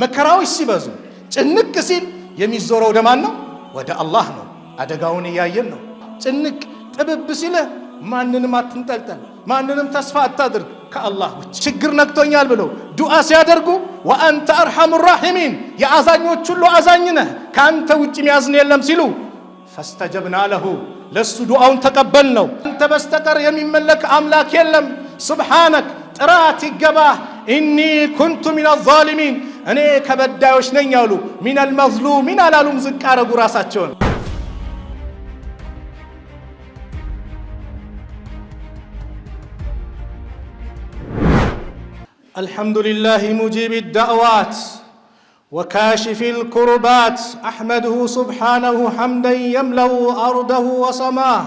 መከራዎች ሲበዙ ጭንቅ ሲል የሚዞረው ወደ ማን ነው? ወደ አላህ ነው። አደጋውን እያየን ነው። ጭንቅ ጥብብ ሲለ ማንንም አትንጠልጠል፣ ማንንም ተስፋ አታድርግ ከአላህ ውጭ። ችግር ነክቶኛል ብለው ዱዓ ሲያደርጉ ወአንተ አርሐሙ ራሒሚን የአዛኞች ሁሉ አዛኝ ነህ ከአንተ ውጭ የሚያዝን የለም ሲሉ ፈስተጀብና ለሁ ለሱ ዱዓውን ተቀበል ነው። አንተ በስተቀር የሚመለክ አምላክ የለም፣ ሱብሓነክ ጥራት ይገባህ። ኢኒ ኩንቱ ሚነ ዛሊሚን እኔ ከበዳዮች ነኝ አሉ። ሚነል መዝሉሚን አላሉም፣ ዝቅ አረጉ ራሳቸውን። አልሐምዱሊላህ ሙጂቢ ዳዕዋት وكاشف الكربات أحمده سبحانه حمدا يملأ أرضه وسماه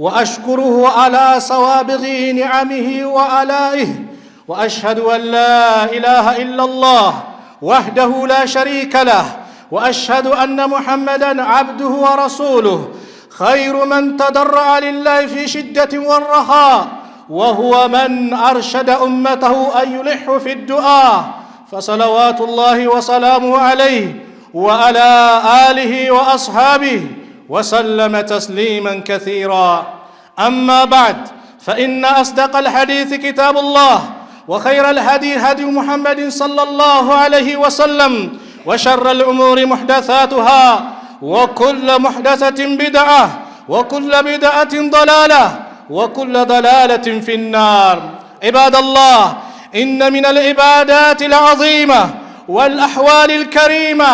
وأشكره على سوابغ نعمه وآلائه وأشهد أن لا إله إلا الله وحده لا شريك له وأشهد أن محمدا عبده ورسوله خير من تضرع لله في شدة والرخاء وهو من أرشد أمته أن يلحوا في الدعاء فصلوات الله وسلامه عليه وعلى آله وأصحابه وسلم تسليما كثيرا. أما بعد فإن أصدق الحديث كتاب الله وخير الهدي هدي محمد صلى الله عليه وسلم وشر الأمور محدثاتها وكل محدثة بدعة وكل بدعة ضلالة وكل ضلالة في النار. عباد الله، إن من العبادات العظيمة والأحوال الكريمة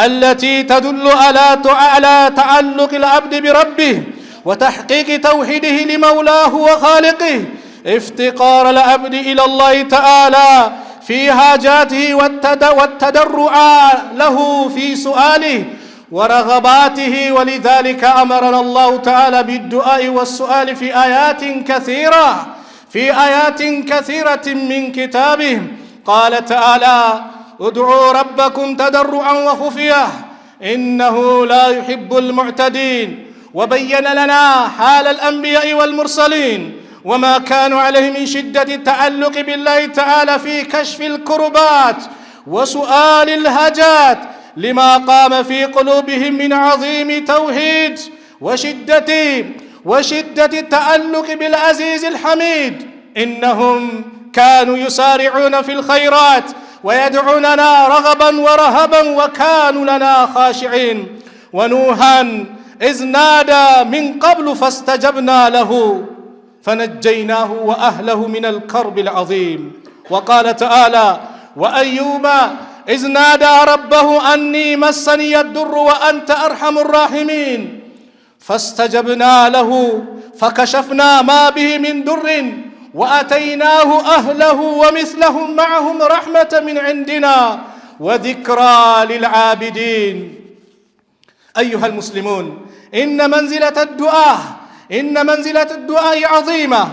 التي تدل على تعلق العبد بربه وتحقيق توحيده لمولاه وخالقه افتقار العبد إلى الله تعالى في حاجاته والتضرع له في سؤاله ورغباته. ولذلك أمرنا الله تعالى بالدعاء والسؤال في آيات كثيرة من كتابه. قال تعالى ادعوا ربكم تضرعا وخفية إنه لا يحب المعتدين. وبين لنا حال الأنبياء والمرسلين وما كانوا عليه من شدة التعلق بالله تعالى في كشف الكربات وسؤال الهجات لما قام في قلوبهم من عظيم توحيد وشدة التعلق بالعزيز الحميد. إنهم كانوا يسارعون في الخيرات ويدعوننا رغبا ورهبا وكانوا لنا خاشعين. ونوحا إذ نادى من قبل فاستجبنا له فنجيناه وأهله من الكرب العظيم. وقال تعالى وأيوب إذ نادى ربه أني مسني الضر وأنت أرحم الراحمين فاستجبنا له فكشفنا ما به من ضر وأتيناه أهله ومثلهم معهم رحمة من عندنا وذكرى للعابدين. أيها المسلمون، إن منزلة الدعاء عظيمة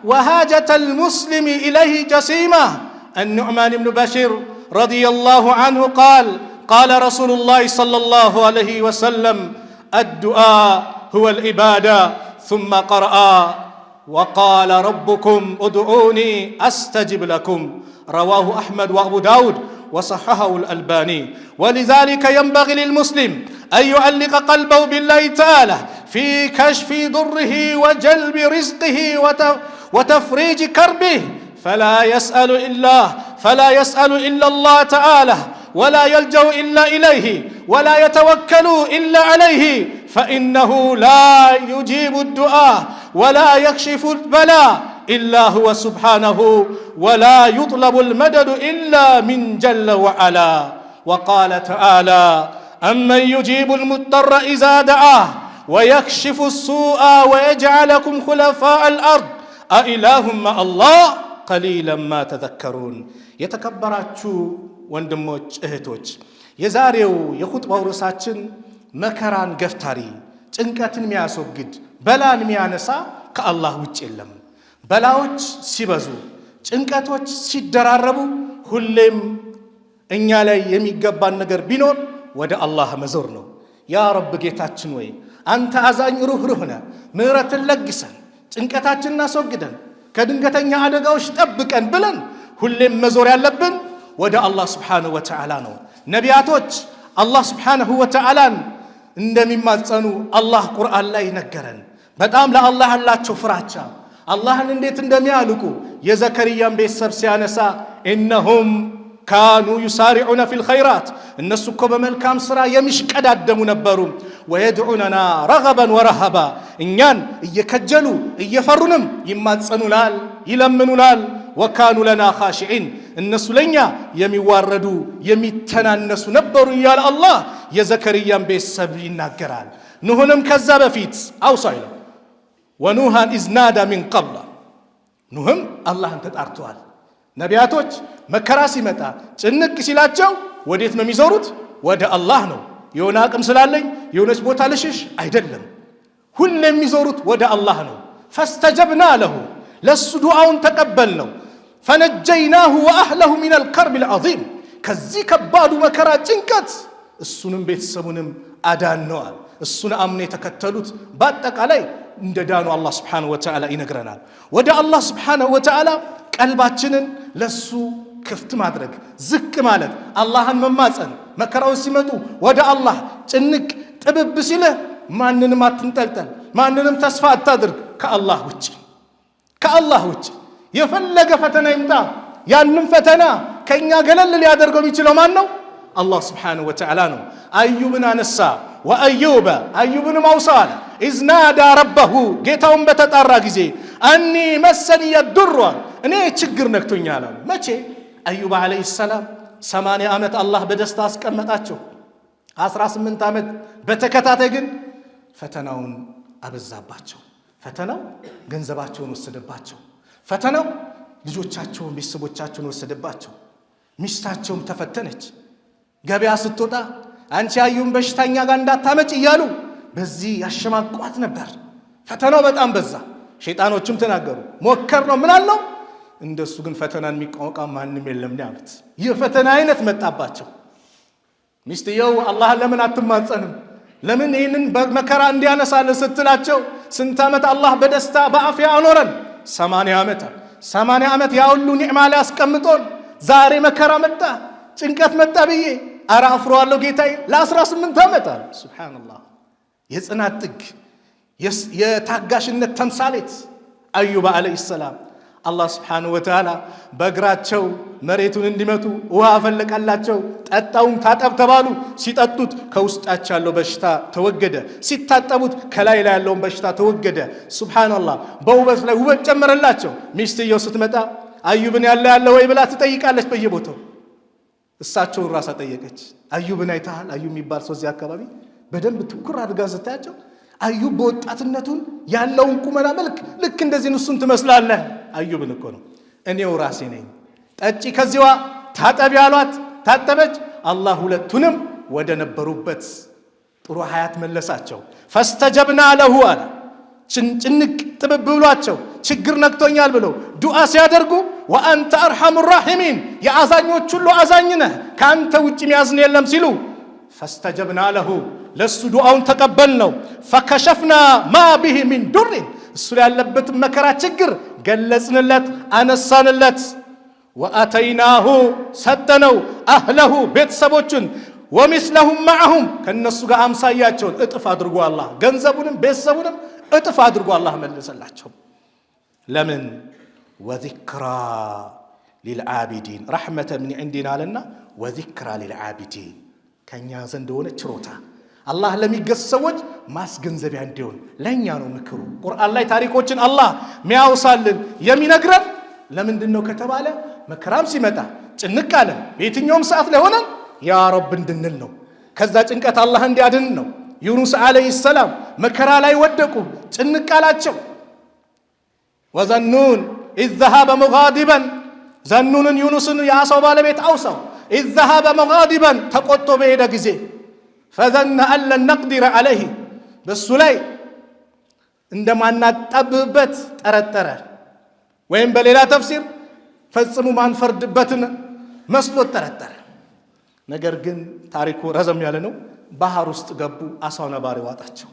وهاجة المسلم إليه جسيمة. النعمان بن بشير رضي الله عنه قال رسول الله صلى الله عليه وسلم الدعاء هو العبادة. ثم قرأ وقال ربكم ادعوني أستجب لكم. رواه أحمد وأبو داود وصححه الألباني. ولذلك ينبغي للمسلم أن يعلق قلبه بالله تعالى في كشف ضره وجلب رزقه وتفريج كربه فلا يسأل إلا الله تعالى ولا يلجأ إلا إليه ولا يتوكل إلا عليه فإنه لا يجيب الدعاء ولا يكشف البلاء إلا هو سبحانه ولا يطلب المدد إلا من جل وعلا. وقال تعالى أمن يجيب المضطر إذا دعاه ويكشف السوء ويجعلكم خلفاء الأرض أإله مع الله قليلا ما تذكرون. የተከበራችሁ ወንድሞች እህቶች፣ የዛሬው የኹጥባው ርዕሳችን መከራን ገፍታሪ፣ ጭንቀትን የሚያስወግድ፣ በላን የሚያነሳ ከአላህ ውጭ የለም። በላዎች ሲበዙ፣ ጭንቀቶች ሲደራረቡ ሁሌም እኛ ላይ የሚገባን ነገር ቢኖር ወደ አላህ መዞር ነው። ያ ረብ ጌታችን ወይ አንተ አዛኝ ሩህሩህ ነህ፣ ምህረትን ለግሰን፣ ጭንቀታችንን አስወግደን፣ ከድንገተኛ አደጋዎች ጠብቀን ብለን ሁሌም መዞር ያለብን ወደ አላህ ስብሓንሁ ወተዓላ ነው። ነቢያቶች አላህ ስብሓንሁ ወተዓላን እንደሚማጸኑ አላህ ቁርአን ላይ ነገረን። በጣም ለአላህ ያላቸው ፍራቻ አላህን እንዴት እንደሚያልቁ የዘከርያን ቤተሰብ ሲያነሳ ኢነሁም ካኑ ዩሳሪዑነ ፊል ኸይራት እነሱ እኮ በመልካም ሥራ የሚሽቀዳደሙ ነበሩ። ወየድዑነና ረገበን ወረሃባ እኛን እየከጀሉ እየፈሩንም ይማጸኑናል ይለምኑናል። ወካኑ ለና ኻሺዒን እነሱ ለኛ የሚዋረዱ የሚተናነሱ ነበሩ እያለ አላህ የዘከርያን ቤተሰብ ይናገራል። ኑህንም ከዛ በፊት አውሳ ይለው ወኑሃን ኢዝ ናዳ ሚን ቀብል ኑህም አላህን ተጣርተዋል። ነቢያቶች መከራ ሲመጣ ጭንቅ ሲላቸው ወዴት ነው የሚዞሩት? ወደ አላህ ነው። የሆነ አቅም ስላለኝ የሆነች ቦታ ልሽሽ አይደለም፣ ሁሌ የሚዞሩት ወደ አላህ ነው። ፈስተጀብና ለሁ ለሱ ዱዓውን ተቀበል ነው። ፈነጀይናሁ ወአህለሁ ሚነል ከርቢል ዐዚም ከዚህ ከባዱ መከራ ጭንቀት እሱንም ቤተሰቡንም አዳነዋል። እሱን አምነው የተከተሉት በአጠቃላይ እንደ ዳኑ አላህ ስብሓንሁ ወተዓላ ይነግረናል። ወደ አላህ ስብሓንሁ ወተዓላ ቀልባችንን ለሱ ክፍት ማድረግ፣ ዝቅ ማለት፣ አላህን መማፀን፣ መከራውን ሲመጡ ወደ አላህ ጭንቅ ጥብብ ሲልህ ማንንም አትንጠልጠል፣ ማንንም ተስፋ አታድርግ ከአላህ ውጭ የፈለገ ፈተና ይምጣ ያንም ፈተና ከኛ ገለል ሊያደርገው የሚችለው ማን ነው? አላህ ስብሓንሁ ወተዓላ ነው። አዩብን አነሳ ወአዩበ አዩብንም አውሳል ኢዝ ናዳ ረበሁ ጌታውን በተጣራ ጊዜ አኒ መሰኒየ ዱር እኔ ችግር ነክቶኛል አሉ። መቼ? አዩብ ዓለይሂ ሰላም 80 ዓመት አላህ በደስታ አስቀመጣቸው። 18 ዓመት በተከታታይ ግን ፈተናውን አበዛባቸው። ፈተናው ገንዘባቸውን ወሰደባቸው። ፈተናው ልጆቻቸውን ቤተሰቦቻቸውን ወሰደባቸው። ሚስታቸውም ተፈተነች። ገበያ ስትወጣ አንቺ አዩን በሽተኛ ጋር እንዳታመጭ እያሉ በዚህ ያሸማቋት ነበር። ፈተናው በጣም በዛ። ሸይጣኖችም ተናገሩ፣ ሞከር ነው ምን አለው፣ እንደሱ ግን ፈተናን የሚቋቋም ማንም የለም ነው ያሉት። ይህ ፈተና አይነት መጣባቸው። ሚስትየው አላህን ለምን አትማጸንም? ለምን ይህንን መከራ እንዲያነሳልን ስትላቸው ስንት ዓመት አላህ በደስታ በአፍያ አኖረን? 80 ዓመት ያ ሁሉ ኒዕማ ላይ አስቀምጦን ዛሬ መከራ መጣ ጭንቀት መጣ ብዬ አረ አፍረዋለሁ ጌታዬ ለ18 ዓመት አለ። ሱብሃንአላህ የጽናት ጥግ የታጋሽነት ተምሳሌት አዩብ ዓለይሂ ሰላም። አላህ ስብሓንሁ ወተዓላ በእግራቸው መሬቱን እንዲመቱ ውሃ አፈለቀላቸው። ጠጣውን ታጠብ ተባሉ። ሲጠጡት ከውስጣቸው ያለው በሽታ ተወገደ። ሲታጠቡት ከላይ ላይ ያለውን በሽታ ተወገደ። ሱብሃንአላህ በውበት ላይ ውበት ጨመረላቸው። ሚስትየው ስትመጣ አዩብን ያለ ወይ ብላ ትጠይቃለች በየቦታው። እሳቸውን ራሳ ጠየቀች። አዩብን አይተሃል? አዩብ የሚባል ሰው እዚህ አካባቢ በደንብ ትኩር አድርጋ ስታያቸው አዩብ በወጣትነቱን ያለውን ቁመና መልክ ልክ እንደዚህ እሱን ትመስላለህ። አዩብን እኮ ነው እኔው ራሴ ነኝ። ጠጪ ከዚዋ ታጠቢ አሏት። ታጠበች። አላህ ሁለቱንም ወደ ነበሩበት ጥሩ ሀያት መለሳቸው። ፈስተጀብና ለሁ አለ። ጭንቅ ጥብብ ብሏቸው ችግር ነክቶኛል ብለው ዱዓ ሲያደርጉ ወአንተ አርሐሙ ራሒሚን የአዛኞች ሁሉ አዛኝ ነህ ከአንተ ውጭ የሚያዝን የለም ሲሉ ፈስተጀብና ለሁ ለሱ ዱዓውን ተቀበል ነው። ፈከሸፍና ማ ቢሂ ሚን ዱሪን እሱ ያለበትን መከራ ችግር ገለጽንለት አነሳንለት። ወአተይናሁ ሰጠነው አህለሁ ቤተሰቦቹን ወሚስለሁም መዐሁም ከነሱ ጋር አምሳያቸውን እጥፍ አድርጎ አላህ ገንዘቡንም ቤተሰቡንም እጥፍ አድርጎ አላህ መለሰላቸው። ለምን? ወዚክራ ሊልዓቢዲን ረሕመተ ምን ዒንዲና አለና ወዚክራ ሊልዓቢዲን ከኛ ዘንድ ሆነ ችሮታ አላህ ለሚገሱ ሰዎች ማስገንዘቢያ እንዲሆን ለኛ ነው ምክሩ። ቁርአን ላይ ታሪኮችን አላህ ሚያውሳልን የሚነግረን ለምንድን ነው ከተባለ መከራም ሲመጣ ጭንቅ አለ በየትኛውም ሰዓት ላይ ሆነን ያ ረብ እንድንል ነው። ከዛ ጭንቀት አላህ እንዲያድን ነው። ዩኑስ ዓለይሂ ሰላም መከራ ላይ ወደቁ። ጭንቅ አላቸው። ወዘኑን ኢዝ ዘሀበ ሙጋዲበን ዘኑንን ዩኑስን የአሳው ባለቤት አውሳው ኢዝ ዘሀበ ሙጋዲበን ተቆጥቶ በሄደ ጊዜ ፈዘነ አን ለን ነቅዲረ ዓለይህ በሱ ላይ እንደማናጣብብበት ጠረጠረ። ወይም በሌላ ተፍሲር ፈጽሞ ማንፈርድበትን መስሎት ጠረጠረ። ነገር ግን ታሪኩ ረዘም ያለ ነው። ባህር ውስጥ ገቡ። አሳ ነባሪ ዋጣቸው።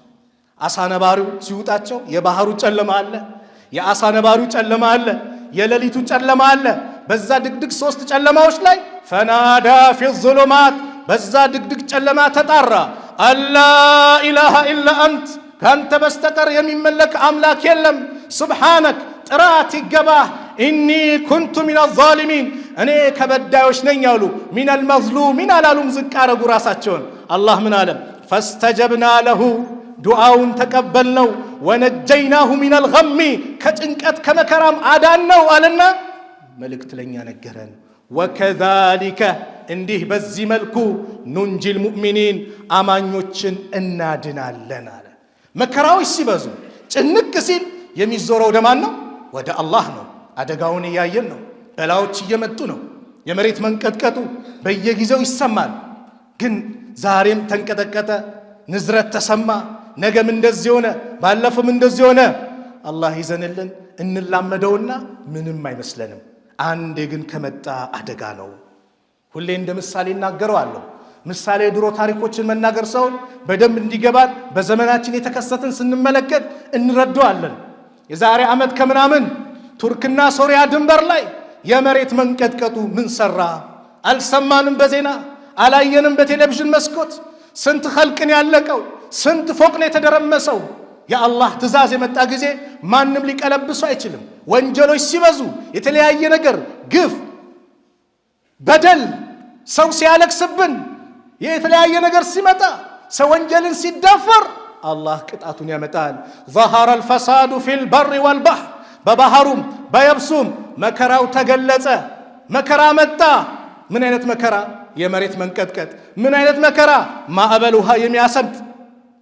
አሳ ነባሪው ሲውጣቸው የባህሩ ጨለማ አለ፣ የአሳ ነባሪው ጨለማ አለ፣ የሌሊቱ ጨለማ አለ። በዛ ድቅድቅ 3 ጨለማዎች ላይ ፈናዳ ፊ ዙሉማት በዛ ድቅድቅ ጨለማ ተጣራ አላ ኢላሃ ኢላ አንት ካንተ በስተቀር የሚመለክ አምላክ የለም ሱብሓነክ ጥራት ይገባህ ኢኒ ኩንቱ ሚነ ዛሊሚን እኔ ከበዳዮች ነኝ አሉ ሚነል መዝሉሚን አላሉም ዝቅ አረጉ ራሳቸውን አላህ ምን አለ ፈስተጀብና ለሁ ዱዓውን ተቀበልነው ወነጀይናሁ ሚነል ገሚ ከጭንቀት ከመከራም አዳነው አለና መልእክት ለኛ ነገረን ወከዛሊከ እንዲህ በዚህ መልኩ ኑንጂል ሙእሚኒን አማኞችን እናድናለን አለ መከራዎች ሲበዙ ጭንቅ ሲል የሚዞረው ደማን ነው ወደ አላህ ነው አደጋውን እያየን ነው በላዎች እየመጡ ነው የመሬት መንቀጥቀጡ በየጊዜው ይሰማል ግን ዛሬም ተንቀጠቀጠ ንዝረት ተሰማ ነገም እንደዚህ ሆነ ባለፈም እንደዚህ ሆነ አላህ ይዘንልን እንላመደውና ምንም አይመስለንም አንዴ ግን ከመጣ አደጋ ነው ሁሌ እንደ ምሳሌ እናገረዋለሁ ምሳሌ ድሮ ታሪኮችን መናገር ሰውን በደንብ እንዲገባን በዘመናችን የተከሰተን ስንመለከት እንረዳዋለን የዛሬ ዓመት ከምናምን ቱርክና ሶሪያ ድንበር ላይ የመሬት መንቀጥቀጡ ምን ሰራ አልሰማንም በዜና አላየንም በቴሌቪዥን መስኮት ስንት ኸልቅን ያለቀው ስንት ፎቅ ነው የተደረመሰው የአላህ ትእዛዝ የመጣ ጊዜ ማንም ሊቀለብሱ አይችልም ወንጀሎች ሲበዙ የተለያየ ነገር ግፍ በደል ሰው ሲያለቅስብን የተለያየ ነገር ሲመጣ ሰው ወንጀልን ሲዳፈር አላህ ቅጣቱን ያመጣል ظهر الفساد في البر والبحر በባህሩም በየብሱም መከራው ተገለጸ መከራ መጣ ምን አይነት መከራ የመሬት መንቀጥቀጥ ምን አይነት መከራ ማዕበል ውሃ የሚያሰምጥ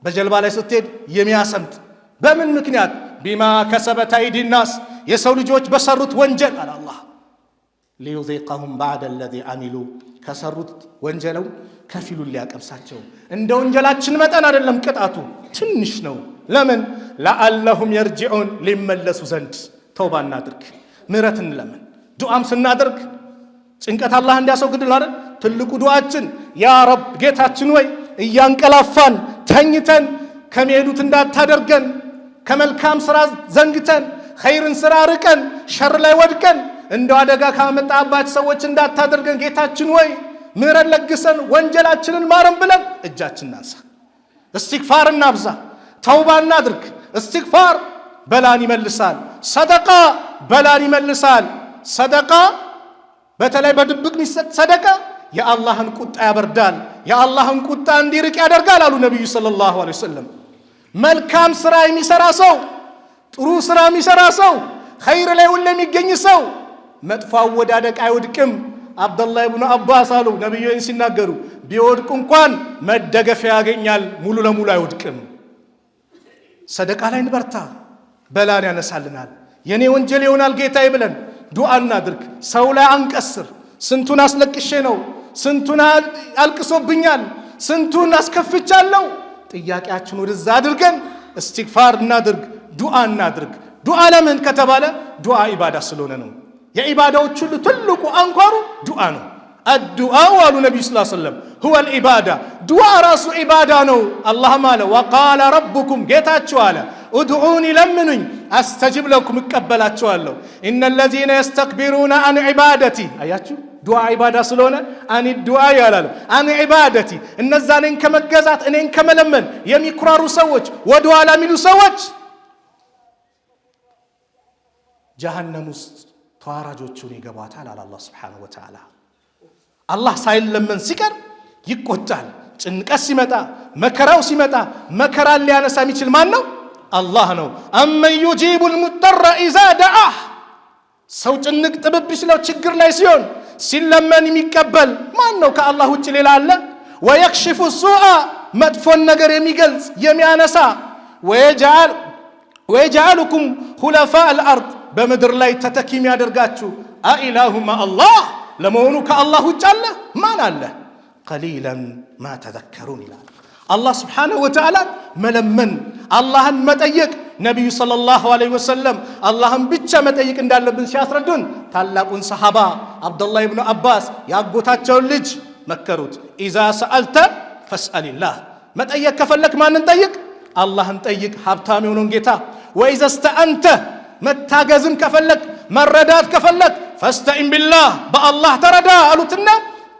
በጀልባ ላይ ስትሄድ የሚያሰምጥ በምን ምክንያት ቢማ ከሰበት አይዲ الناس የሰው ልጆች በሰሩት ወንጀል አለ አላህ ليذيقهم بعد الذي عملوا ከሰሩት ወንጀለው ከፊሉን ሊያቀምሳቸው እንደ ወንጀላችን መጠን አይደለም ቅጣቱ ትንሽ ነው ለምን لعلهم يرجعون ሊመለሱ ዘንድ ተውባ እናድርግ ምህረት እንለምን ዱዓም ስናደርግ ጭንቀት አላህ እንዲያስወግድልን አይደል ትልቁ ዱዓችን ያ ረብ ጌታችን ወይ እያንቀላፋን ተኝተን ከመሄዱት እንዳታደርገን ከመልካም ስራ ዘንግተን ኸይርን ስራ ርቀን ሸር ላይ ወድቀን እንደው አደጋ ካመጣባች ሰዎች እንዳታደርገን ጌታችን ወይ ምህረት ለግሰን ወንጀላችንን ማረን ብለን እጃችንን እናንሳ እስትግፋር እናብዛ ተውባ እናድርግ እስትግፋር በላን ይመልሳል ሰደቃ በላን ይመልሳል ሰደቃ በተለይ በድብቅ የሚሰጥ ሰደቃ የአላህን ቁጣ ያበርዳል የአላህን ቁጣ እንዲርቅ ያደርጋል አሉ ነብዩ ሰለላሁ ዐለይሂ ወሰለም መልካም ስራ የሚሰራ ሰው ጥሩ ስራ የሚሰራ ሰው ኸይር ላይ ሁሉ የሚገኝ ሰው መጥፎ አወዳደቅ አይወድቅም አብዱላህ ኢብኑ አባስ አሉ ነብዩ ሲናገሩ ቢወድቅ እንኳን መደገፊያ ያገኛል ሙሉ ለሙሉ አይወድቅም ሰደቃ ላይ እንበርታ በላን ያነሳልናል የኔ ወንጀል ይሆናል ጌታዬ ብለን ዱዓ እናድርግ ሰው ላይ አንቀስር ስንቱን አስለቅሼ ነው ስንቱን አልቅሶብኛል ስንቱን አስከፍቻለሁ ጥያቄያችን ወደዛ አድርገን እስትግፋር እናድርግ ዱዓ እናድርግ ዱዓ ለምን ከተባለ ዱዓ ኢባዳ ስለሆነ ነው የኢባዳዎች ሁሉ ትልቁ አንኳሩ ዱዓ ነው الدعاء قالوا النبي صلى الله عليه وسلم هو العبادة دعاء راس عبادة نو الله ماله وقال ربكم جيتاتشو على ادعوني لمني استجب لكم اقبلاتشو الله ان الذين يستكبرون عن عبادتي اياتشو دعاء عبادة سلونه عن الدعاء يالله عن عبادتي ان الزانين كمجازات انين كملمن يميكرارو سوچ ودعاء لاميلو سوچ جهنم ውስጥ ተዋራጆቹን ይገባታል አለ አላህ Subhanahu Wa Ta'ala አላህ ሳይለመን ሲቀር ይቆጣል ጭንቀት ሲመጣ መከራው ሲመጣ መከራን ሊያነሳ የሚችል ማን ነው አላህ ነው አመን يجيبul ሙጠራ اذا دعاه ሰው ጭንቅ ጥብብ ሲለው ችግር ላይ ሲሆን ሲለመን የሚቀበል ማን ነው ከአላህ ውጭ ሌላ አለ ويكشف السوء መጥፎን ነገር የሚገልጽ የሚያነሳ ويجعلكم خلفاء الارض በመድር ላይ ተተኪም ያደርጋችሁ አኢላሁማ አላህ ለመሆኑ ከአላህ ውጭ አለ ማን አለ ቀሊላን ማ ተዘከሩን ይላል አላህ Subhanahu Wa Ta'ala መለመን አላህን መጠየቅ ነብዩ ሰለላሁ ዐለይሂ ወሰለም አላህን ብቻ መጠየቅ እንዳለብን ሲያስረዱን ታላቁን ሰሃባ አብዱላህ ኢብኑ አባስ ያጎታቸውን ልጅ መከሩት ኢዛ ሰአልተ ፈስአልላህ መጠየቅ ከፈለክ ማንን ጠይቅ አላህን ጠይቅ ሀብታም የሆነውን ጌታ ወኢዛ እስተአንተ መታገዝን ከፈለክ መረዳት ከፈለክ ፈስተኢን ቢላህ በአላህ ተረዳ አሉትና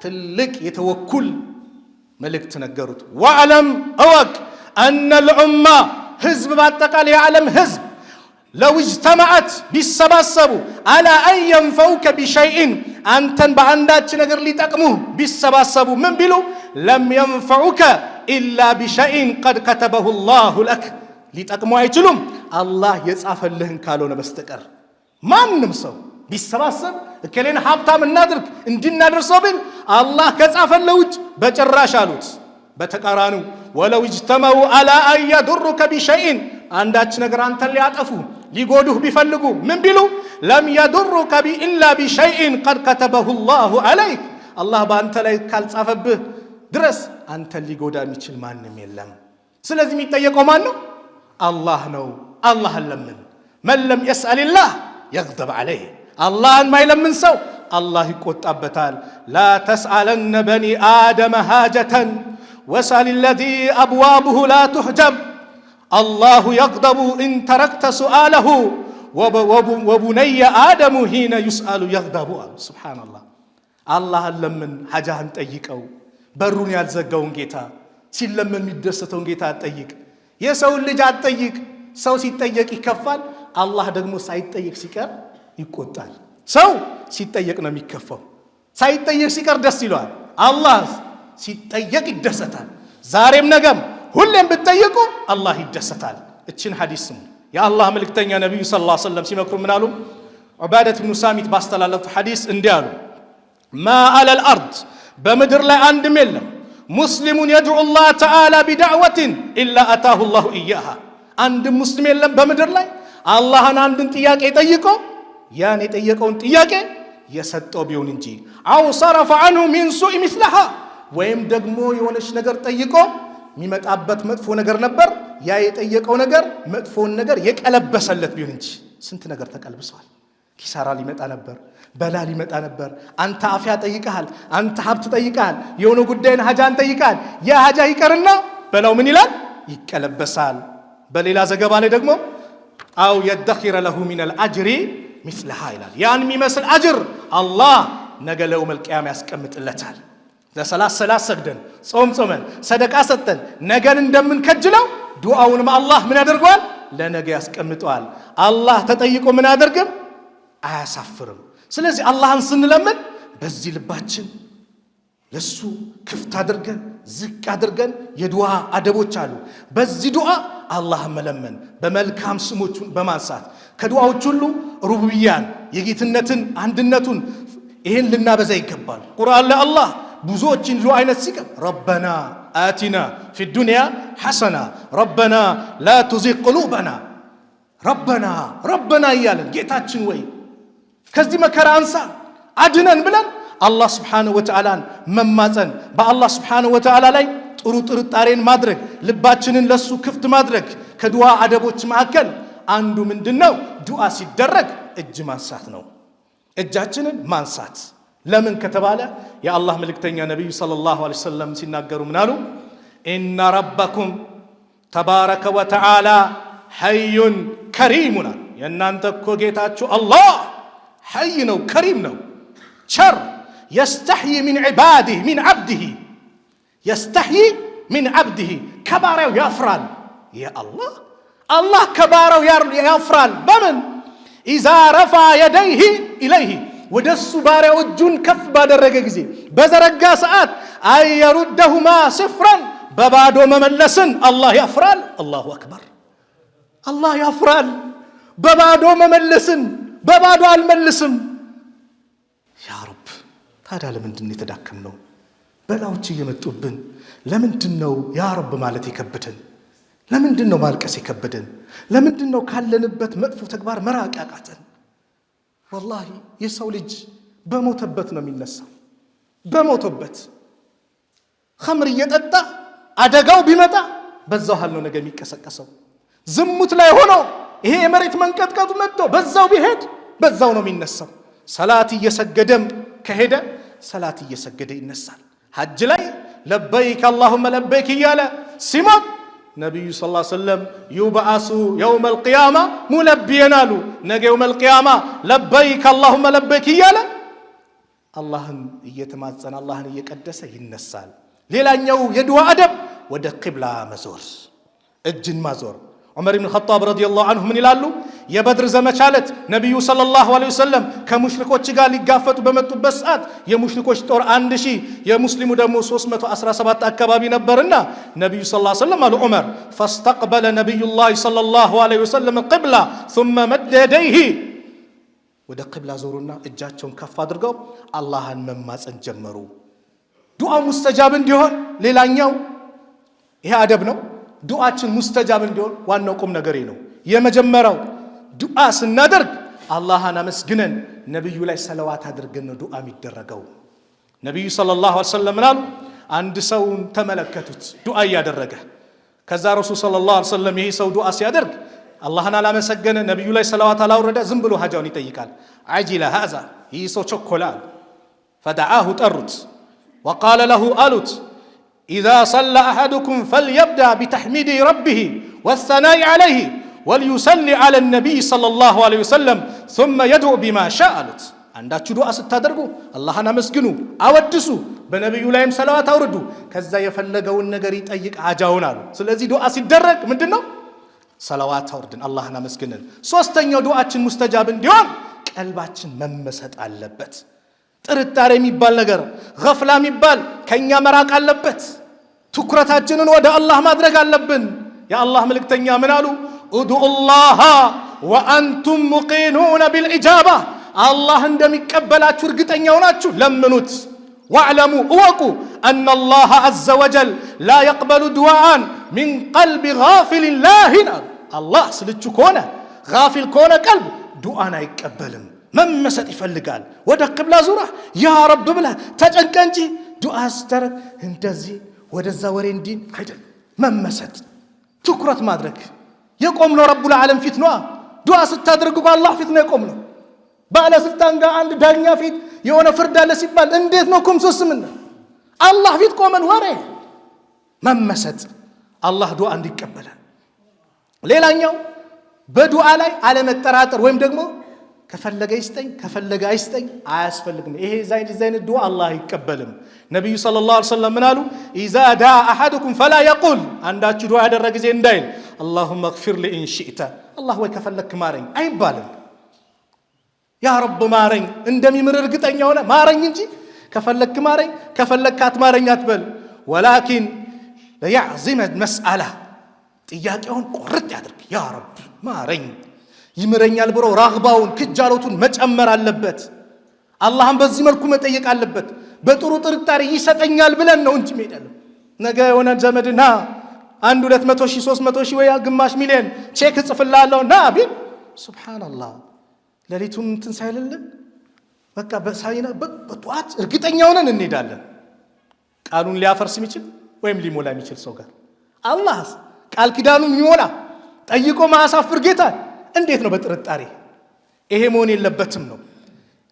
ትልቅ የተወኩል መልእክት ነገሩት። ወዕለም እወቅ አነ ልዑማ ህዝብ በአጠቃላይ የዓለም ህዝብ ለው እጅተመዐት ቢሰባሰቡ አላ አን የንፈውከ ቢሸይእን አንተን በአንዳች ነገር ሊጠቅሙህ ቢሰባሰቡ ምን ቢሉ ለም የንፈዑከ ኢላ ቢሸይእን ቀድ ከተበሁ ላሁ ለክ ሊጠቅሙ አይችሉም አላህ የጻፈልህን ካልሆነ በስተቀር። ማንም ሰው ቢሰባሰብ እከሌን ሀብታም እናድርግ እንድናደርሰው ቢል አላህ ከጻፈለው ውጭ በጭራሽ አሉት። በተቃራኒው ወለው እጅተመዑ አላ አን የዱሩከ ቢሸይእን አንዳች ነገር አንተን ሊያጠፉ ሊጎዱህ ቢፈልጉ ምን ቢሉ ለም የዱሩከ ኢላ ቢሸይእን ቀድ ከተበሁ ላሁ ዐለይክ አላህ በአንተ ላይ ካልጻፈብህ ድረስ አንተን ሊጎዳ የሚችል ማንም የለም። ስለዚህ የሚጠየቀው ማን ነው? አላህ ነው። አላህን ለምን። መን ለም የስአልላህ የግደብ ዐለይህ አላህን ማይለምን ሰው አላህ ይቆጣበታል። ላ ተስአለነ በኒ አደመ ሃጀተን ወስአል ለዚ አብዋብሁ ላ ትሕጀብ አላሁ የግደቡ ኢን ተረክተ ሱአለሁ ወቡነየ አደሙ ሂነ ዩስአሉ የግደቡ አሉ። ሱብሓነላህ። አላህን ለምን፣ ሐጃህን ጠይቀው። በሩን ያልዘጋውን ጌታ ሲለመን የሚደሰተውን ጌታ አትጠይቅ። የሰውን ልጅ አትጠይቅ። ሰው ሲጠየቅ ይከፋል፣ አላህ ደግሞ ሳይጠየቅ ሲቀር ይቆጣል። ሰው ሲጠየቅ ነው የሚከፋው፣ ሳይጠየቅ ሲቀር ደስ ይለዋል። አላህ ሲጠየቅ ይደሰታል። ዛሬም ነገም ሁሌም ብትጠይቁ አላህ ይደሰታል። እችን ሐዲስ ስሙ። የአላህ መልእክተኛ ነቢዩ ሰለላሁ ዐለይሂ ወሰለም ሲመክሩ ምን አሉ? ዑባደት ብኑ ሳሚት ባስተላለፉት ሐዲስ እንዲህ አሉ። ማ አለል አርድ በምድር ላይ አንድም የለም ሙስሊሙን የድዑ ላህ ተዓላ ቢዳዕወትን ኢላ አታሁ ላሁ ኢያሃ አንድም ሙስሊም የለም በምድር ላይ አላህን አንድን ጥያቄ ጠይቆ ያን የጠየቀውን ጥያቄ የሰጠው ቢሆን እንጂ አው ሰረፈ ዐንሁ ሚን ሱኢ ምስለሃ ወይም ደግሞ የሆነች ነገር ጠይቆ የሚመጣበት መጥፎ ነገር ነበር፣ ያ የጠየቀው ነገር መጥፎን ነገር የቀለበሰለት ቢሆን እንጂ። ስንት ነገር ተቀልብሷል። ኪሳራ ሊመጣ ነበር፣ በላ ሊመጣ ነበር። አንተ አፍያ ጠይቀሃል፣ አንተ ሀብት ጠይቀሃል፣ የሆነ ጉዳይን ሀጃን ጠይቀሃል። ያ ሀጃ ይቀርና በላው ምን ይላል? ይቀለበሳል። በሌላ ዘገባ ላይ ደግሞ አው የደኺረ ለሁ ሚነል አጅሪ ሚስለሃ ይላል። ያን የሚመስል አጅር አላህ ነገ ለየውመል ቂያማ ያስቀምጥለታል። ለሰላት ሰግደን ጾም ጾመን ሰደቃ ሰጠን ነገን እንደምንከጅለው ዱዓውንም አላህ ምን ያደርገዋል? ለነገ ያስቀምጠዋል። አላህ ተጠይቆ ምን አያደርግም? አያሳፍርም። ስለዚህ አላህን ስንለምን በዚህ ልባችን ለሱ ክፍት አድርገን ዝቅ አድርገን የዱዓ አደቦች አሉ። በዚህ ዱዓ አላህን መለመን በመልካም ስሞቹን በማንሳት ከዱዓዎች ሁሉ ሩቡብያን የጌትነትን አንድነቱን ይሄን ልናበዛ ይገባል። ቁርአን ላይ አላህ ብዙዎችን ዱዓ አይነት ሲቀር ረበና አቲና ፊ ዱንያ ሐሰና ረበና ላ ቱዚግ ቁሉበና ረበና እያለን ጌታችን ወይ ከዚህ መከራ አንሳ አድነን ብለን አላህ ስብሓንሁ ወተዓላን መማፀን፣ በአላህ ስብሓንሁ ወተዓላ ላይ ጥሩ ጥርጣሬን ማድረግ፣ ልባችንን ለሱ ክፍት ማድረግ። ከዱዓ አደቦች መካከል አንዱ ምንድን ነው? ዱዓ ሲደረግ እጅ ማንሳት ነው። እጃችንን ማንሳት ለምን ከተባለ የአላህ መልእክተኛ ነቢዩ ሰለላሁ ዐለይሂ ወሰለም ሲናገሩ ምን አሉ? ኢነ ረበኩም ተባረከ ወተዓላ ሐዩን ከሪሙን አሉ። የእናንተ እኮ ጌታችሁ አላህ ሐይ ነው፣ ከሪም ነው፣ ቸር የስተሕይ ሚን ዒባዲህ ሚን ዓብድህ የስተሕይ ሚን ዓብድህ ከባሪያው ያፍራል። አላህ ከባሪያው ያፍራል። በምን? ኢዛ ረፋ የደይህ ኢለይህ ወደ እሱ ባሪያው እጁን ከፍ ባደረገ ጊዜ በዘረጋ ሰዓት አየሩደሁማ ስፍራን በባዶ መመለስን አላህ ያፍራል። አላሁ አክበር። አላህ ያፍራል በባዶ መመለስን። በባዶ አልመልስም። ያ ረብ ታዲያ ለምንድን ነው የተዳከምነው? በላዎች እየመጡብን ለምንድን ነው ያ ረብ ማለት የከበደን? ለምንድን ነው ማልቀስ የከበደን? ለምንድን ነው ካለንበት መጥፎ ተግባር መራቅ ያቃተን? ወላሂ የሰው ልጅ በሞተበት ነው የሚነሳው። በሞተበት ኸምር እየጠጣ አደጋው ቢመጣ በዛው ሀል ነው ነገ የሚቀሰቀሰው። ዝሙት ላይ ሆኖ ይሄ የመሬት መንቀጥቀጡ መጥቶ በዛው ቢሄድ በዛው ነው የሚነሳው። ሰላት እየሰገደም ከሄደ ሰላት እየሰገደ ይነሳል። ሐጅ ላይ ለበይክ አላሁመ ለበይክ እያለ ሲሞት ነቢዩ ሰለላሁ ዐለይሂ ወሰለም ዩብዓሱ የውመል ቂያማ ሙለቢየን አሉ። ነገ የውመል ቂያማ ለበይክ አላሁመ ለበይክ እያለ አላህን እየተማጸነ አላህን እየቀደሰ ይነሳል። ሌላኛው የዱዓ አደብ ወደ ቂብላ መዞር፣ እጅን ማዞር። ዑመር ኢብኑ ኸጣብ ረዲየላሁ ዐንሁ ምን ይላሉ? የበድር ዘመቻ ዕለት ነቢዩ ሰለላሁ ዐለይሂ ወሰለም ከሙሽሪኮች ጋር ሊጋፈጡ በመጡበት ሰዓት የሙሽሪኮች ጦር 1000 የሙስሊሙ ደግሞ 317 አካባቢ ነበርና ነቢዩ ሰለላሁ ዐለይሂ ወሰለም አሉ ዑመር ፈስተቅበለ ነቢዩላህ ሰለላሁ ዐለይሂ ወሰለም ቂብላ ثم መደ የደይሂ ወደ ቂብላ ዞሩና እጃቸውን ከፍ አድርገው አላህን መማፀን ጀመሩ። ዱዓ ሙስተጃብ እንዲሆን ሌላኛው ይሄ አደብ ነው። ዱዓችን ሙስተጃብ እንዲሆን ዋናው ቁም ነገሬ ነው። የመጀመሪያው ዱዓ ስናደርግ አላህን አመስግነን ነብዩ ላይ ሰለዋት አድርገን ዱዓ የሚደረገው። ነብዩ ሰለላሁ ዐለይሂ ወሰለም አሉ አንድ ሰውን ተመለከቱት ዱዓ እያደረገ። ከዛ ረሱል ሰለላሁ ዐለይሂ ወሰለም ይሄ ሰው ዱዓ ሲያደርግ አላህን አላመሰገነ ነብዩ ላይ ሰለዋት አላወረደ፣ ዝም ብሎ ሀጃውን ይጠይቃል። አጂለ ሃዛ ይህ ሰው ቸኮላል። ፈደዓሁ ጠሩት ወቃለ ለሁ አሉት إذا صلى أحدكم فليبدأ بتحميد ربه والثناء عليه وليصلي على النبي صلى الله عليه وسلم ثم يدعو بما شاء አሉት። አንዳችሁ ዱዓ ስታደርጉ አላህን አመስግኑ፣ አወድሱ፣ በነብዩ ላይም ሰላዋት አውርዱ፣ ከዛ የፈለገውን ነገር ይጠይቅ ሀጃውን አሉ። ስለዚህ ዱዓ ሲደረግ ምንድነው? ሰላዋት አውርድን፣ አላህን አመስግነን። ሶስተኛው ዱዓችን ሙስተጃብ እንዲሆን ቀልባችን መመሰጥ አለበት። ጥርጣሬ የሚባል ነገር ገፍላ የሚባል ከኛ መራቅ አለበት። ትኩረታችንን ወደ አላህ ማድረግ አለብን። የአላህ መልእክተኛ ምን አሉ? ኡድኡላህ ወአንቱም ሙቂኑነ ቢልኢጃባ፣ አላህ እንደሚቀበላችሁ እርግጠኛ ሆናችሁ ለምኑት። ወዕለሙ እወቁ አነላህ ዐዘ ወጀል ላ የቅበሉ ዱዓአን ሚን ቀልቢ ጋፊሊን ላሂን አሉ። አላህ ስልቹ ከሆነ ጋፊል ከሆነ ቀልብ ዱዓን አይቀበልም። መመሰጥ ይፈልጋል። ወደ ቂብላ ዙራ ያ ረብ ብለህ ተጨንቀ እንጂ ዱዓ ስተረግ እንደዚህ ወደዛ ወሬ እንዲህ አይደል። መመሰጥ ትኩረት ማድረግ። የቆምነው ረቡል ዓለም ፊት ነው። ዱዓ ስታደርጉ አላህ ፊት ነው የቆምነው። ባለስልጣን ጋር አንድ ዳኛ ፊት የሆነ ፍርድ አለ ሲባል እንዴት ነው ኩምሶስ ምን አላህ ፊት ቆመን ወሬ መመሰጥ አላህ ዱዓ እንዲቀበላል። ሌላኛው በዱዓ ላይ አለመጠራጠር ወይም ደግሞ ከፈለገ ይስጠኝ ከፈለገ አይስጠኝ አያስፈልግም። ይሄ ዛይን ዱዓ አላህ አይቀበልም። ነብዩ ሰለላሁ ዐለይሂ ወሰለም ምን አሉ? ኢዛ ዳ አሐዱኩም ፈላ የቁል፣ አንዳችሁ ዱዓ ያደረገ ጊዜ እንዳይል አላሁመ እግፊር ሊ ኢን ሺእተ፣ አላህ ወይ ከፈለክ ማረኝ አይባልም። ያ ረብ ማረኝ እንደሚምር እርግጠኛ ሆነ ማረኝ እንጂ ከፈለክ ማረኝ ከፈለክ አትማረኝ አትበል። ወላኪን ለያዕዚመ መስአላ፣ ጥያቄውን ቁርጥ ያድርግ። ያ ረብ ማረኝ ይምረኛል ብሎ ራግባውን ክጃሎቱን መጨመር አለበት። አላህን በዚህ መልኩ መጠየቅ አለበት። በጥሩ ጥርጣሬ ይሰጠኛል ብለን ነው እንጂ ሄዳለን። ነገ የሆነ ዘመድና 100,000 300,000 ወይ ግማሽ ሚሊዮን ቼክ ጽፍላለሁ ና ቢል ሱብሃንአላህ ለሊቱን እንትን ሳይልልን በቃ በሳይና በጧት እርግጠኛ ሆነን እንሄዳለን። ቃሉን ሊያፈርስ የሚችል ወይም ሊሞላ የሚችል ሰው ጋር አላህስ ቃል ኪዳኑን የሚሞላ ጠይቆ ማያሳፍር ጌታ እንዴት ነው በጥርጣሬ? ይሄ መሆን የለበትም ነው።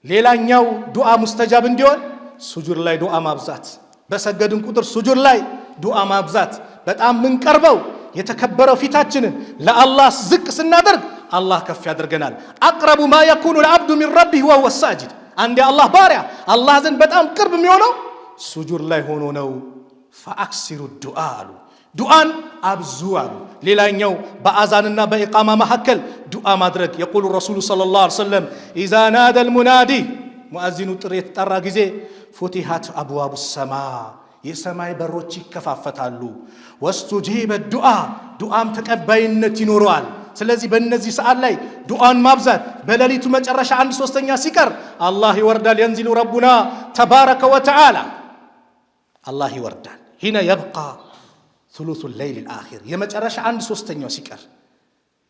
ሌላኛው ዱዓ ሙስተጃብ እንዲሆን ሱጁድ ላይ ዱዓ ማብዛት። በሰገድን ቁጥር ሱጁድ ላይ ዱዓ ማብዛት። በጣም ምንቀርበው የተከበረው ፊታችንን ለአላህ ዝቅ ስናደርግ አላህ ከፍ ያደርገናል። አቅረቡ ማ የኩኑ ልዓብዱ ሚን ረቢህ ወሁወ ሳጅድ፣ አንድ የአላህ ባሪያ አላህ ዘንድ በጣም ቅርብ የሚሆነው ሱጁድ ላይ ሆኖ ነው። ፈአክሲሩ ዱዓ አሉ፣ ዱዓን አብዙ አሉ። ሌላኛው በአዛንና በኢቃማ መካከል ዱዓ ማድረግ። የቁሉ ረሱሉ ሰለላሁ ዐለይሂ ወሰለም ኢዛ ናደል ሙናዲ፣ ሙአዚኑ ጥሪ የተጠራ ጊዜ ፉቲሃት አብዋቡ ሰማ፣ የሰማይ በሮች ይከፋፈታሉ። ወስቱጂበ ዱዓ፣ ዱዓም ተቀባይነት ይኖረዋል። ስለዚህ በእነዚህ ሰዓት ላይ ዱዓን ማብዛት። በሌሊቱ መጨረሻ 1/3 ሲቀር አላህ ይወርዳል። የንዚሉ ረቡና ተባረከ ወተዓላ፣ አላህ ይወርዳል። ሂነ የብቃ ثلث الليل الآخر፣ የመጨረሻ 1/3 ሲቀር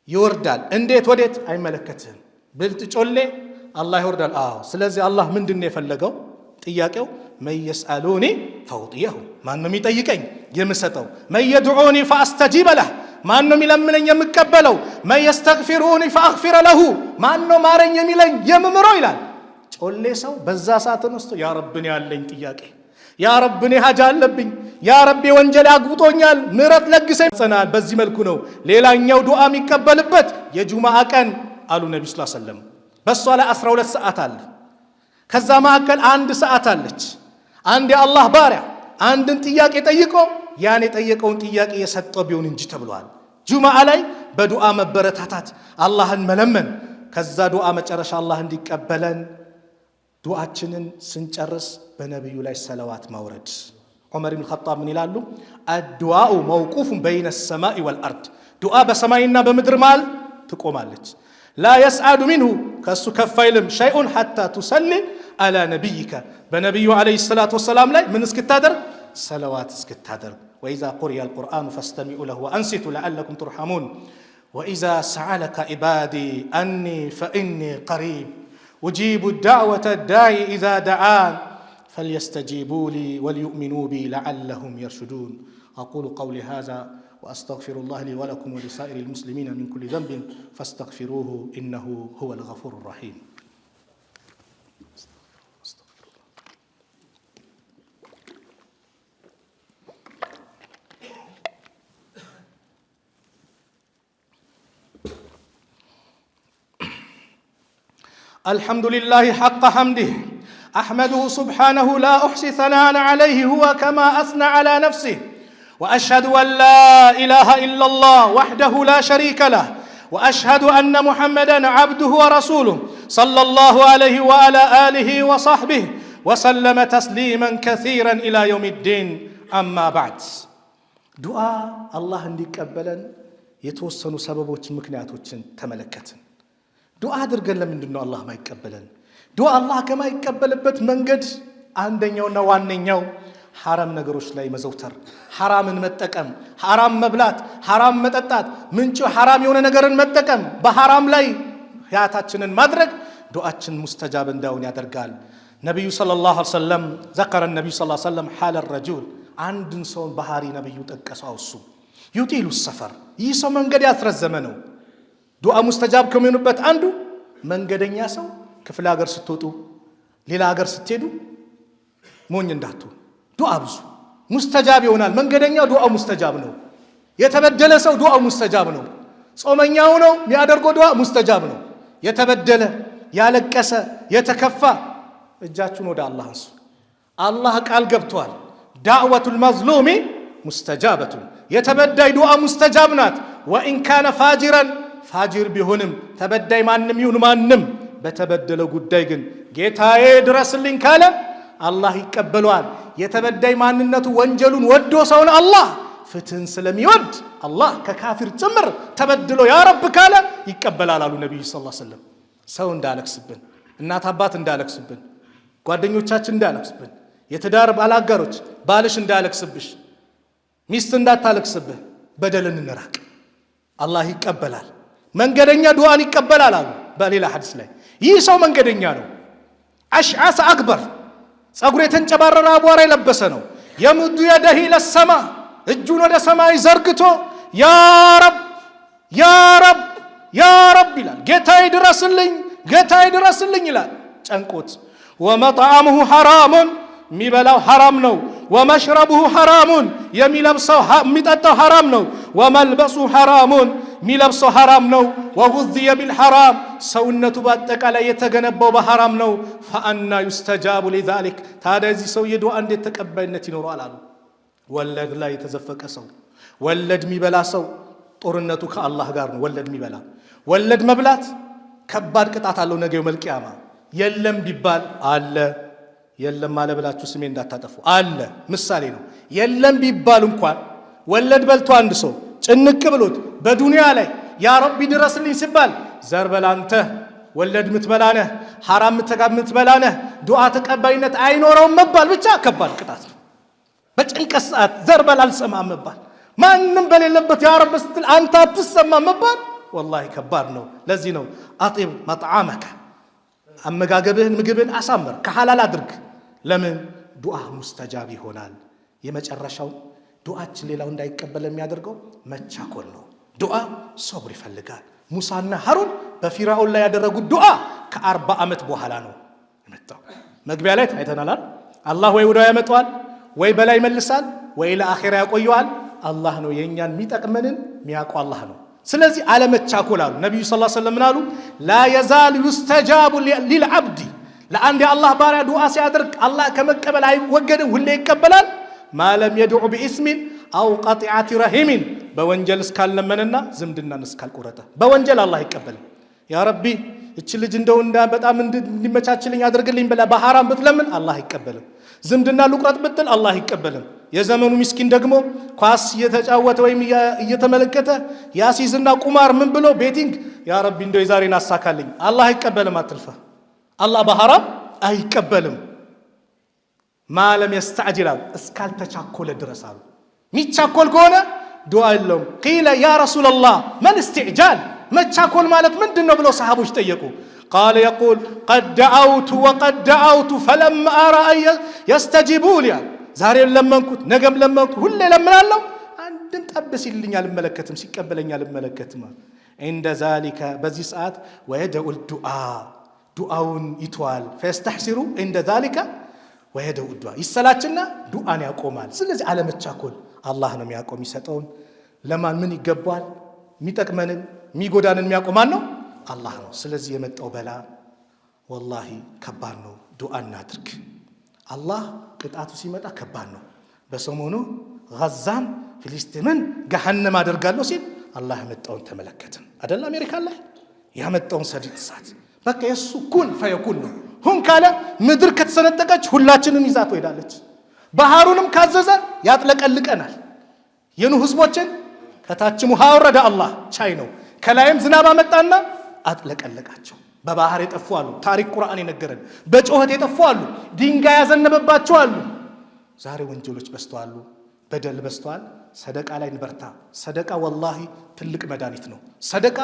ይወርዳል። እንዴት ወዴት አይመለከትህም። ብልጥ ጮሌ አላህ ይወርዳል። አዎ። ስለዚህ አላህ ምንድነው የፈለገው? ጥያቄው መን የስአሉኒ ፈውጢየሁ፣ ማን ነው የሚጠይቀኝ የምሰጠው? መን የድዑኒ ፈአስተጂበ ለህ፣ ማን ነው የሚለምነኝ የምቀበለው? መን የስተግፊሩኒ ፈአግፊረ ለሁ፣ ማን ነው ማረኝ የሚለኝ የምምረው ይላል። ጮሌ ሰው በዛ ሰዓት ተነስቶ ያ ረብን ያለኝ ጥያቄ፣ ያ ረብኔ ሀጃ አለብኝ፣ ያ ረቤ ወንጀል አግብቶኛል ምሕረት ለግሰኝ ጸናል። በዚህ መልኩ ነው። ሌላኛው ዱዓ የሚቀበልበት የጁማዓ ቀን አሉ ነብዩ ሰለላሁ ዐለይሂ ወሰለም። በሷ ላይ 12 ሰዓት አለ። ከዛ መካከል አንድ ሰዓት አለች። አንድ የአላህ ባሪያ አንድን ጥያቄ ጠይቆ ያን የጠየቀውን ጥያቄ የሰጠው ቢሆን እንጂ ተብሏል። ጁማዓ ላይ በዱዓ መበረታታት፣ አላህን መለመን፣ ከዛ ዱዓ መጨረሻ አላህ እንዲቀበለን ዱዓችንን ስንጨርስ በነብዩ ላይ ሰለዋት ማውረድ። ዑመር ኢብኑ ኸጣብ ምን ይላሉ? አዱዓኡ መውቁፉን በይነ ሰማኢ ወልአርድ፣ ዱዓ በሰማይና በምድር መሃል ትቆማለች። ላ የስዓዱ ሚንሁ ከእሱ ከፍ አይልም ሸይኡን ሐታ ቱሰሊ አላ ነቢይከ በነቢዩ ዓለይሂ ሰላቱ ወሰላም ላይ ምን እስክታደርግ ሰለዋት እስክታደርግ። ወኢዛ ቁሪአ አልቁርአኑ ፈስተሚዑ ለሁ ወአንሲቱ ለዓለኩም ቱርሐሙን ወኢዛ ሰአለከ ዒባዲ አኒ ፈኢኒ ቀሪብ ኡጂቡ ዳዕወተ ዳዒ ኢዛ ደዓን فليستجيبوا لي وليؤمنوا بي لعلهم يرشدون أقول قولي هذا وأستغفر الله لي ولكم ولسائر المسلمين من كل ذنب فاستغفروه إنه هو الغفور الرحيم. الحمد لله حق حمده أحمده سبحانه لا أحصي ثناء عليه هو كما أثنى على نفسه وأشهد أن لا إله إلا الله وحده لا شريك له وأشهد أن محمدًا عبده ورسوله صلى الله عليه وعلى آله وصحبه وسلم تسليمًا كثيرًا إلى يوم الدين أما بعد دعاء الله እንዲቀበለን የተወሰኑ ሰበቦች ምክንያቶችን ተመለከትን። ዱዓ አድርገን ለምንድን ነው አላህ ማይቀበለን? ዱዓ አላህ ከማይቀበልበት መንገድ አንደኛውና ዋነኛው ሐራም ነገሮች ላይ መዘውተር፣ ሐራምን መጠቀም፣ ሐራም መብላት፣ ሐራም መጠጣት፣ ምንጩ ሐራም የሆነ ነገርን መጠቀም፣ በሐራም ላይ ህያታችንን ማድረግ ዱዓችን ሙስተጃብ እንዳይሆን ያደርጋል። ነብዩ ሰለላሁ ዐለይሂ ወሰለም ዘከረ ነብዩ ሰለላሁ ዐለይሂ ወሰለም ሐለ ረጁል አንድን ሰውን ባህሪ ነብዩ ጠቀሰው። እሱ ዩጢሉ ሰፈር ይህ ሰው መንገድ ያስረዘመ ነው። ዱዓ ሙስተጃብ ከሚሆንበት አንዱ መንገደኛ ሰው ክፍለ ሀገር ስትወጡ ሌላ ሀገር ስትሄዱ ሞኝ እንዳትሆኑ ዱዓ ብዙ ሙስተጃብ ይሆናል። መንገደኛ ዱዓ ሙስተጃብ ነው። የተበደለ ሰው ዱዓ ሙስተጃብ ነው። ጾመኛው ነው የሚያደርገው ዱዓ ሙስተጃብ ነው። የተበደለ ያለቀሰ የተከፋ እጃችሁን ወደ አላህ አንሱ። አላህ ቃል ገብቷል። ዳዕወቱል መዝሉሚ ሙስተጃበቱ የተበዳይ ዱዓ ሙስተጃብ ናት። ወኢን ካነ ፋጅረን ፋጅር ቢሆንም ተበዳይ ማንም ይሁን ማንም በተበደለው ጉዳይ ግን ጌታዬ ድረስልኝ ካለ አላህ ይቀበለዋል። የተበዳይ ማንነቱ ወንጀሉን ወዶ ሰውን አላህ ፍትህን ስለሚወድ አላህ ከካፊር ጭምር ተበድሎ ያ ረብ ካለ ይቀበላል አሉ ነብዩ ሰለላሁ ዐለይሂ ወሰለም። ሰው እንዳለቅስብን፣ እናት አባት እንዳለቅስብን፣ ጓደኞቻችን እንዳለቅስብን፣ የትዳር ባላጋሮች ባልሽ እንዳለቅስብሽ፣ ሚስት እንዳታለቅስብህ በደልን እንራቅ። አላህ ይቀበላል። መንገደኛ ዱዓን ይቀበላል አሉ በሌላ ሐዲስ ላይ። ይህ ሰው መንገደኛ ነው። አሽዓሰ አክበር ጸጉር የተንጨባረረ አቧራ የለበሰ ነው። የሙዱ የደሂ ለሰማ እጁን ወደ ሰማይ ዘርግቶ ያ ረብ ያ ረብ ያ ረብ ይላል። ጌታዬ ድረስልኝ ጌታዬ ድረስልኝ ይላል ጨንቆት። ወመጥዓሙሁ ሐራሙን የሚበላው ሐራም ነው። ወመሽረቡሁ ሐራሙን የሚለብሰው የሚጠጣው ሐራም ነው። ወመልበሱ ሐራሙን የሚለብሰው ሐራም ነው። ወጉዝየ ቢልሐራም ሰውነቱ በአጠቃላይ የተገነባው በሐራም ነው። ፈአና ዩስተጃቡ ሊዛሊክ ታዲያ እዚህ ሰው የዱዓ እንዴት ተቀባይነት ይኖረዋል አሉ። ወለድ ላይ የተዘፈቀ ሰው ወለድ የሚበላ ሰው ጦርነቱ ከአላህ ጋር ነው። ወለድ የሚበላ ወለድ መብላት ከባድ ቅጣት አለው ነገ የውመል ቂያማ። የለም ቢባል አለ የለም አለ ብላችሁ ስሜ እንዳታጠፉ አለ ምሳሌ ነው። የለም ቢባል እንኳን ወለድ በልቶ አንድ ሰው ጭንቅ ብሎት በዱንያ ላይ ያ ረቢ ድረስልኝ ሲባል ዘር በላንተ ወለድ ምትበላነህ ሐራም ምትበላነህ ዱዓ ተቀባይነት አይኖረውም መባል ብቻ ከባድ ቅጣት ነው። በጭንቀት ሰዓት ዘር በላ አልሰማም መባል፣ ማንም በሌለበት ያ ረብ ስትል አንተ አትሰማም መባል ወላሂ ከባድ ነው። ለዚህ ነው አጢብ መጥዓመከ አመጋገብህን ምግብን አሳምር ከሐላል አድርግ። ለምን ዱዓ ሙስተጃብ ይሆናል። የመጨረሻው ዱዓችን ሌላው እንዳይቀበል የሚያደርገው መቻኮል ነው። ዱዓ ሶብር ይፈልጋል። ሙሳና ሐሩን በፊራውን ላይ ያደረጉት ዱዓ ከ40 ዓመት በኋላ ነው የመጣው። መግቢያ ላይ ታይተናል። አላህ ወይ ወዳው ያመጣዋል ወይ በላይ መልሳል ወይ ለአኺራ ያቆየዋል። አላህ ነው የኛን የሚጠቅመንን የሚያውቀው አላህ ነው። ስለዚህ አለመቻኮል አሉ ነብዩ ሰለላሁ ዐለይሂ ወሰለም አሉ ላ የዛል ይስተጃቡ ሊልዓብዲ ለአንድ የአላህ ባሪያ ዱዓ ሲያደርግ አላህ ከመቀበል አይወገድም፣ ሁሌ ይቀበላል። ማለም የድዑ ቢኢስሚን አው ቀጢዓቲ ረሂሚን በወንጀል እስካልለመነና ዝምድናን እስካልቆረጠ በወንጀል አላህ አይቀበልም። ያ ረቢ እቺ ልጅ እንደው በጣም እንዲመቻችልኝ አድርግልኝ ብላ በሐራም ብትለምን አላህ አይቀበልም። ዝምድና ልቁረጥ ብትል አላህ አይቀበልም። የዘመኑ ምስኪን ደግሞ ኳስ እየተጫወተ ወይም እየተመለከተ ያሲዝና ቁማር ምን ብሎ ቤቲንግ ያ ረቢ እንደው የዛሬን አሳካልኝ አላህ አይቀበልም። አትልፋ አላህ በሐራም አይቀበልም። ማለም የስተዕጅል እስካልተቻኮለ ድረስ አሉ። ሚቻኮል ከሆነ ዱዓ የለውም። ቂለ ያ ረሱላላህ መን እስትዕጃል መቻኮል ማለት ምንድነው ብለው ሰሃቦች ጠየቁ። ቃለ የቁል ቀድ ደዓውቱ ወቀድ ደዓውቱ ፈለም አራ የስተጂቡ ሊ ዛሬም ለመንኩት ነገም ለመንኩት ሁሌ ለምናለሁ አንድም ጠብ ሲልኝ አልመለከትም ሲቀበለኝ አልመለከትም። እንደ ዛሊከ በዚህ ሰዓት ወየደኡል ዱዓውን ይተዋል። ፈየስተሕሲሩ እንደ ዛሊከ ወየደኡል ዱዓ ይሰላችና ዱዓን ያቆማል። ስለዚህ አለመቻኮል አላህ ነው የሚያቆም። የሚሰጠውን ለማን ምን ይገባዋል የሚጠቅመንን የሚጎዳንን የሚያቆማን ነው አላህ ነው። ስለዚህ የመጣው በላ ወላሂ ከባድ ነው። ዱዓ እናድርግ። አላህ ቅጣቱ ሲመጣ ከባድ ነው። በሰሞኑ ጋዛን ፍልስጤምን ገሃነም አደርጋለሁ ሲል አላህ ያመጣውን ተመለከትን አይደል? አሜሪካ ላይ ያመጣውን ሰዲድ እሳት በቃ የሱ ኩን ፈየኩን ነው። ሁን ካለ ምድር ከተሰነጠቀች ሁላችንን ይዛት ትሄዳለች። ባህሩንም ካዘዘ ያጥለቀልቀናል። የኑህ ህዝቦችን ከታችም ውሃ ወረደ አላህ ቻይ ነው። ከላይም ዝናብ አመጣና አጥለቀለቃቸው። በባህር የጠፉ አሉ፣ ታሪክ ቁርአን የነገረን። በጮኸት የጠፉ አሉ፣ ድንጋይ ያዘነበባቸው አሉ። ዛሬ ወንጀሎች በስተዋሉ፣ በደል በስተዋል። ሰደቃ ላይ እንበርታ። ሰደቃ ወላሂ ትልቅ መድኃኒት ነው። ሰደቃ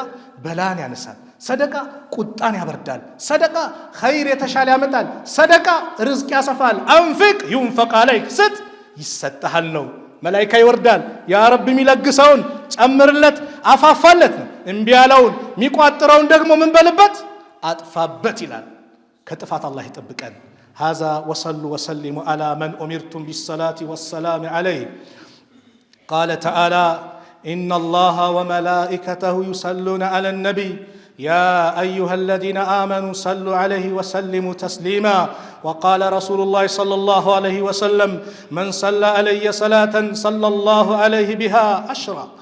በላን ያነሳል። ሰደቃ ቁጣን ያበርዳል። ሰደቃ ኸይር የተሻለ ያመጣል። ሰደቃ ርዝቅ ያሰፋል። አንፊቅ ዩንፈቅ አለይክ ስጥ ይሰጥሃል ነው። መላኢካ ይወርዳል። ያ ረብ የሚለግሰውን ጨምርለት አፋፋለት ነው። እምቢ ያለውን የሚቋጥረውን ደግሞ ምን በልበት አጥፋበት ይላል። ከጥፋት አላህ ይጠብቀን። هذا وصلوا وسلموا على من أمرتم بالصلاة والسلام عليه. قال تعالى إن الله وملائكته يصلون على النبي يا أيها الذين آمنوا صلوا عليه وسلموا تسليما. وقال رسول الله صلى الله عليه وسلم من صلى علي صلاة صلى الله عليه بها 10.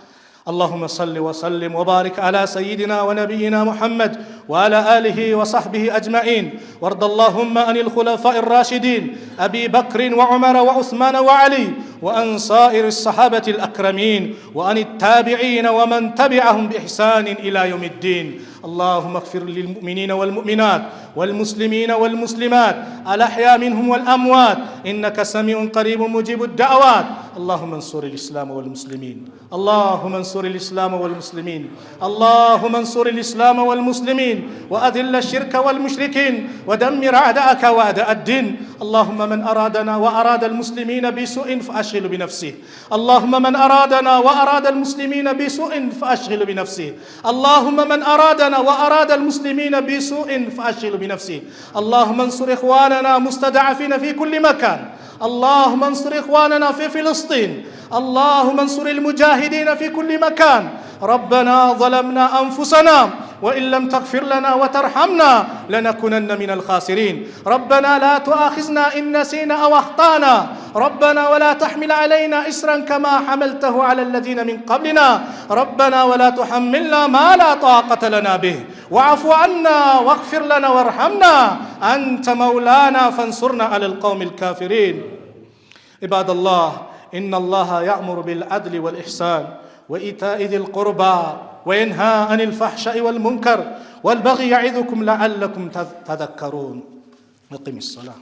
اللهم صل وسلم وبارك على سيدنا ونبينا محمد وعلى آله وصحبه أجمعين. وارض اللهم عن الخلفاء الراشدين أبي بكر وعمر وعثمان وعلي وعن سائر الصحابة الأكرمين وعن التابعين ومن تبعهم بإحسان إلى يوم الدين. اللهم اغفر للمؤمنين والمؤمنات والمسلمين والمسلمات الأحياء منهم والأموات إنك سميع قريب مجيب الدعوات. اللهم انصر الإسلام والمسلمين. اللهم انصر الإسلام والمسلمين. اللهم انصر الإسلام والمسلمين وأذل الشرك والمشركين ودمر أعداءك وأعداء الدين. اللهم من أرادنا وأراد المسلمين بسوء فأشغل بنفسه. اللهم من أرادنا وأراد المسلمين بسوء فأشغل بنفسه. اللهم من أرادنا وأراد المسلمين بسوء فأشغل بنفسه. اللهم انصر إخواننا مستضعفين في كل مكان. اللهم انصر إخواننا في فلسطين. اللهم انصر المجاهدين في كل مكان. ربنا ظلمنا أنفسنا وإن لم تغفر لنا وترحمنا لنكونن من الخاسرين. ربنا لا تؤاخذنا إن نسينا أو أخطأنا. ربنا ولا تحمل علينا إسرا كما حملته على الذين من قبلنا. ربنا ولا تحملنا ما لا طاقة لنا به. واعف عنا واغفر لنا وارحمنا أنت مولانا فانصرنا على القوم الكافرين. عباد الله إن الله يأمر بالعدل والإحسان وإيتاء ذي القربى وينهى عن الفحشاء والمنكر والبغي يعظكم لعلكم تذكرون. أقم الصلاة.